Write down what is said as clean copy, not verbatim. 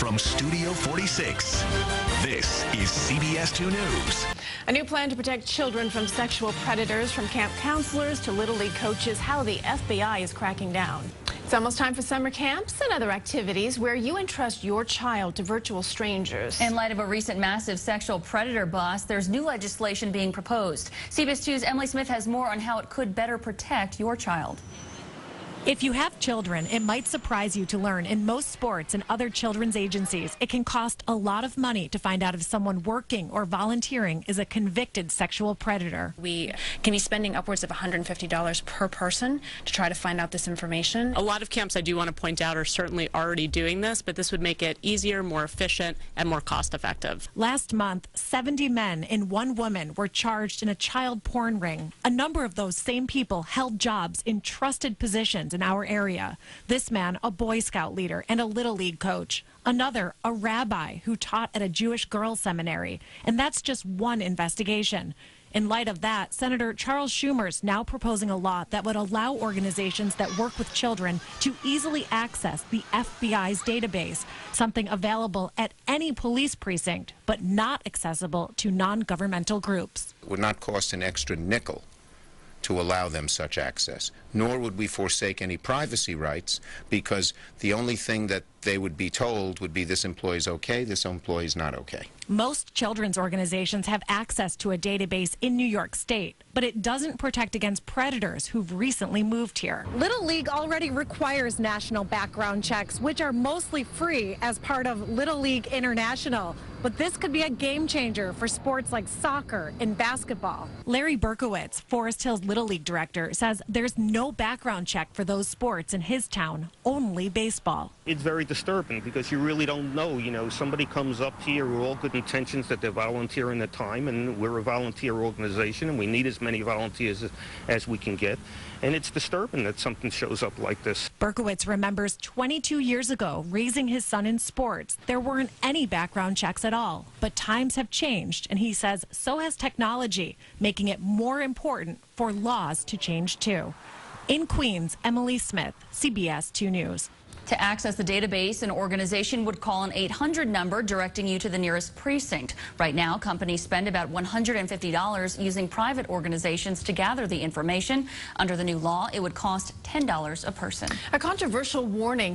from Studio 46, this is CBS 2 News. A new plan to protect children from sexual predators, from camp counselors to Little League coaches, how the FBI is cracking down. It's almost time for summer camps and other activities where you entrust your child to virtual strangers. In light of a recent massive sexual predator bust, there's new legislation being proposed. CBS 2's Emily Smith has more on how it could better protect your child. If you have children, it might surprise you to learn in most sports and other children's agencies, it can cost a lot of money to find out if someone working or volunteering is a convicted sexual predator. We can be spending upwards of $150 per person to try to find out this information. A lot of camps, I do want to point out, are certainly already doing this, but this would make it easier, more efficient, and more cost-effective. Last month, 70 men and 1 woman were charged in a child porn ring. A number of those same people held jobs in trusted positions in our area. This man, a Boy Scout leader and a Little League coach. Another, a rabbi who taught at a Jewish girls' seminary. And that's just one investigation. In light of that, Senator Charles Schumer is now proposing a law that would allow organizations that work with children to easily access the FBI's database, something available at any police precinct, but not accessible to non-governmental groups. It would not cost an extra nickel to allow them such access, nor would we forsake any privacy rights, because the only thing that they would be told would be this employee's okay, this employee's not okay. Most children's organizations have access to a database in New York State, but it doesn't protect against predators who've recently moved here. Little League already requires national background checks, which are mostly free as part of Little League International. But this could be a game changer for sports like soccer and basketball. Larry Berkowitz, Forest Hills Little League director, says there's no background check for those sports in his town, only baseball. It's very disturbing because you really don't know. You know, somebody comes up here with all good intentions that they're volunteering their time, and we're a volunteer organization, and we need as many volunteers as we can get. And it's disturbing that something shows up like this. Berkowitz remembers 22 years ago raising his son in sports. There weren't any background checks at all. But times have changed, and he says so has technology, making it more important for laws to change too. In Queens, Emily Smith, CBS 2 News. To access the database, an organization would call an 800 number directing you to the nearest precinct. Right now, companies spend about $150 using private organizations to gather the information. Under the new law, it would cost $10 a person. A controversial warning